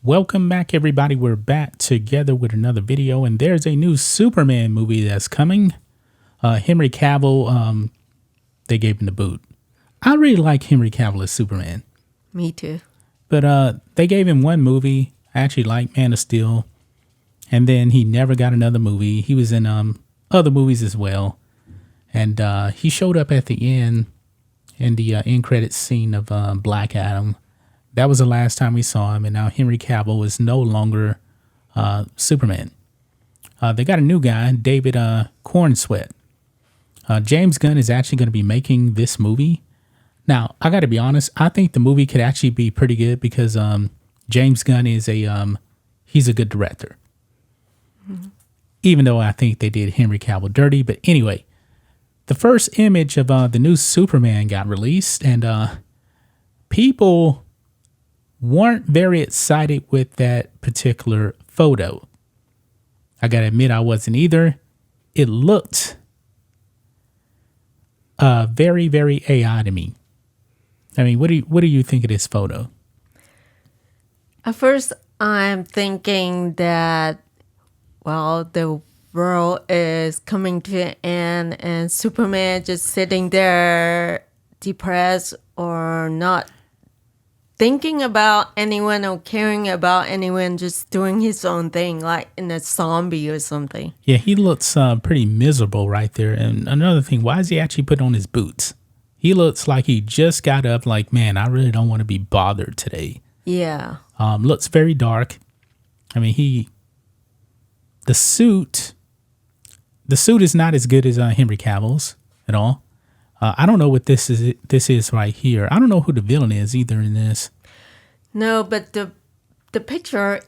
Welcome back, everybody. We're back together with another video, and there's a new Superman movie that's coming. Henry Cavill, they gave him the boot. I really like Henry Cavill as Superman. Me too. But they gave him one movie. I actually like Man of Steel. And then he never got another movie. He was in other movies as well. And he showed up at the end in the end credits scene of Black Adam. That was the last time we saw him. And now Henry Cavill is no longer Superman. They got a new guy, David Cornsweet. James Gunn is actually going to be making this movie. Now, I got to be honest. I think the movie could actually be pretty good because James Gunn is he's a good director. Mm-hmm. Even though I think they did Henry Cavill dirty. But anyway, the first image of the new Superman got released, and people weren't very excited with that particular photo. I gotta admit, I wasn't either. It looked very, very AI to me. I mean, what do you think of this photo? At first, I'm thinking that, well, the world is coming to an end and Superman just sitting there depressed or not thinking about anyone or caring about anyone, just doing his own thing, like in a zombie or something. Yeah, he looks pretty miserable right there. And another thing, why is he actually putting on his boots? He looks like he just got up like, man, I really don't want to be bothered today. Yeah. Looks very dark. I mean, the suit is not as good as Henry Cavill's at all. I don't know what this is right here. I don't know who the villain is either in this. No, but the picture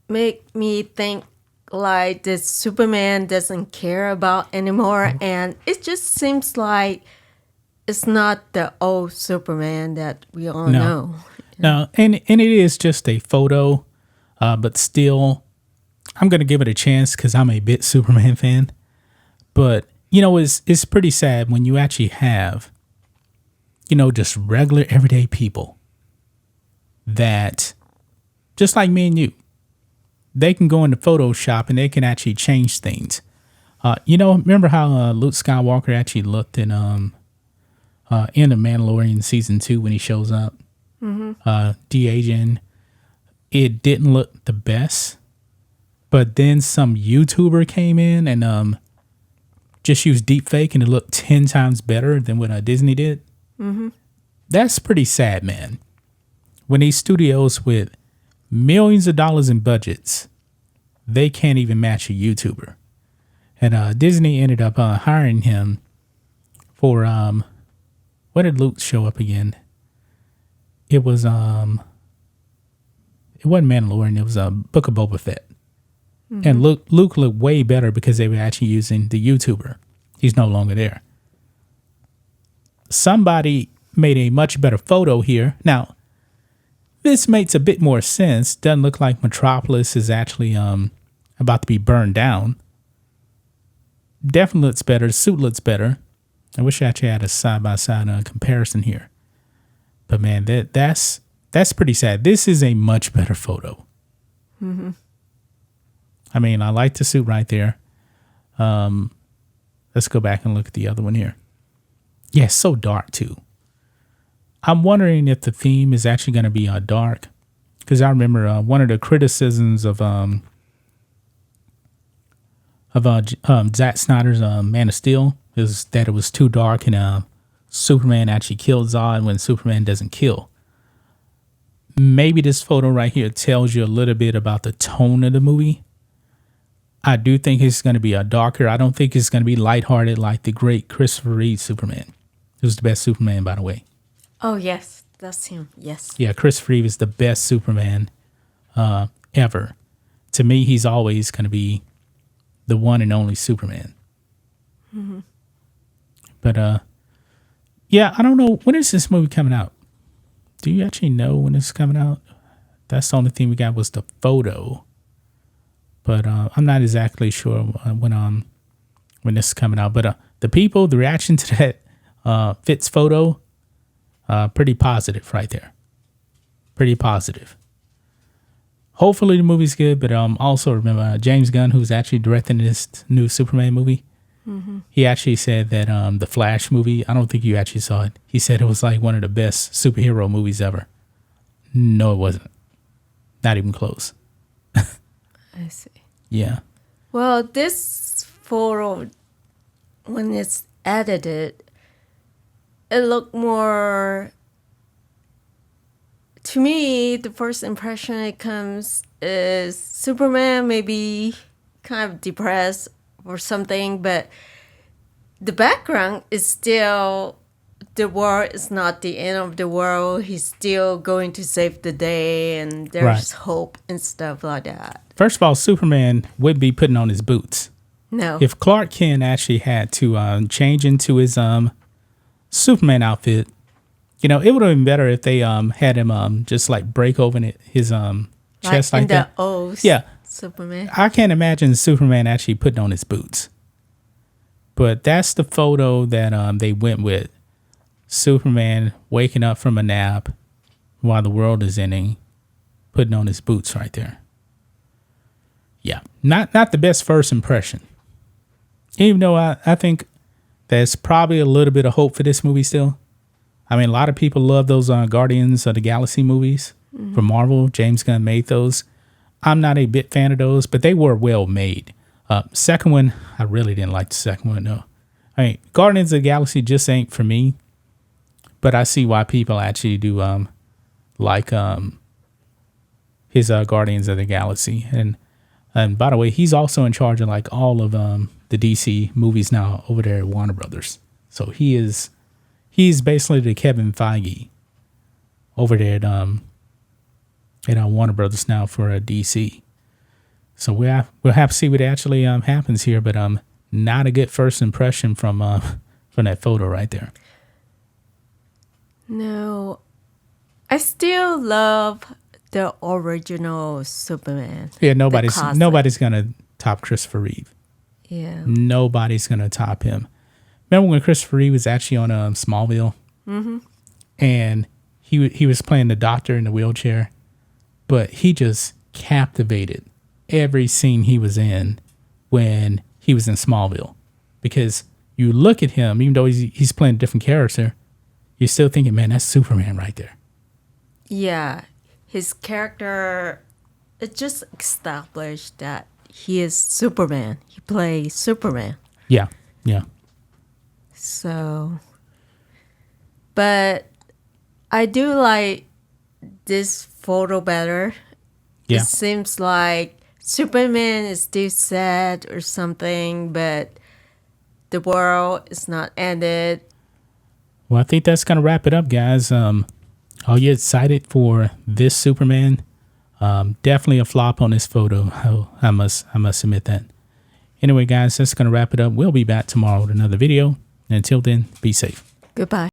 make me think like this Superman doesn't care about anymore, and it just seems like it's not the old Superman that we all know. No, and it is just a photo, but still, I'm gonna give it a chance because I'm a bit Superman fan. But you know, it's pretty sad when you actually have, just regular everyday people that, just like me and you, they can go into Photoshop and they can actually change things. Remember how Luke Skywalker actually looked in The Mandalorian season 2 when he shows up, de-aging. It didn't look the best, but then some YouTuber came in and just used deepfake and it looked 10 times better than what Disney did. Mm-hmm. That's pretty sad, man. When these studios with millions of dollars in budgets, they can't even match a YouTuber. And Disney ended up hiring him for, what did Luke show up again? It was, it wasn't Mandalorian, it was Book of Boba Fett. Mm-hmm. And Luke looked way better because they were actually using the YouTuber. He's no longer there. Somebody made a much better photo here. Now, this makes a bit more sense. Doesn't look like Metropolis is actually about to be burned down. Definitely looks better. The suit looks better. I wish I actually had a side-by-side comparison here. But man, that's pretty sad. This is a much better photo. Mm-hmm. I mean, I like the suit right there. Let's go back and look at the other one here. Yeah, it's so dark too. I'm wondering if the theme is actually going to be dark, because I remember one of the criticisms of Zack Snyder's Man of Steel is that it was too dark and Superman actually killed Zod when Superman doesn't kill. Maybe this photo right here tells you a little bit about the tone of the movie. I do think it's going to be darker. I don't think it's going to be lighthearted like the great Christopher Reeve Superman. He was the best Superman, by the way. Oh, yes. That's him. Yes. Yeah, Christopher Reeve is the best Superman ever. To me, he's always going to be the one and only Superman. Mm-hmm. But, yeah, I don't know. When is this movie coming out? Do you actually know when it's coming out? That's the only thing we got was the photo. But I'm not exactly sure when this is coming out. But the reaction to that Fitz photo, pretty positive right there. Pretty positive. hopefully the movie's good. But also remember James Gunn, who's actually directing this new Superman movie. He actually said that the Flash movie, I don't think you actually saw it. He said it was like one of the best superhero movies ever. No, it wasn't. Not even close. I see. Yeah. Well, this photo, when it's edited, it looked more. To me, the first impression it comes is Superman maybe kind of depressed or something, but the background is still the world is not the end of the world. He's still going to save the day, and there's hope and stuff like that. First of all, Superman would be putting on his boots. No. If Clark Kent actually had to change into his Superman outfit, you know, it would have been better if they had him just like break open his chest like in that. the O's. Yeah. Superman. I can't imagine Superman actually putting on his boots. But that's the photo that they went with. Superman waking up from a nap while the world is ending, putting on his boots right there. Yeah, not the best first impression. Even though I think there's probably a little bit of hope for this movie still. I mean, a lot of people love those Guardians of the Galaxy movies from Marvel. James Gunn made those. I'm not a big fan of those, but they were well made. Second one, I really didn't like the second one, though. I mean, Guardians of the Galaxy just ain't for me, but I see why people actually do like his Guardians of the Galaxy. And by the way, he's also in charge of like all of the DC movies now over there at Warner Brothers. So he's basically the Kevin Feige over there at Warner Brothers now for DC. So we'll have to see what actually happens here, but not a good first impression from that photo right there. No, I still love the original Superman. Yeah, nobody's gonna top Christopher Reeve. Yeah, Nobody's gonna top him. Remember when Christopher Reeve was actually on Smallville, and he was playing the doctor in the wheelchair, but he just captivated every scene he was in when he was in Smallville, because you look at him, even though he's playing a different character, you're still thinking, man, that's Superman right there. yeah. His character, it just established that he is Superman. He plays Superman. Yeah. So, but I do like this photo better. Yeah. It seems like Superman is still sad or something, but the world is not ended. Well, I think that's gonna wrap it up, guys. Are you excited for this Superman? Definitely a flop on this photo. I must admit that. Anyway, guys, that's going to wrap it up. We'll be back tomorrow with another video. And until then, be safe. Goodbye.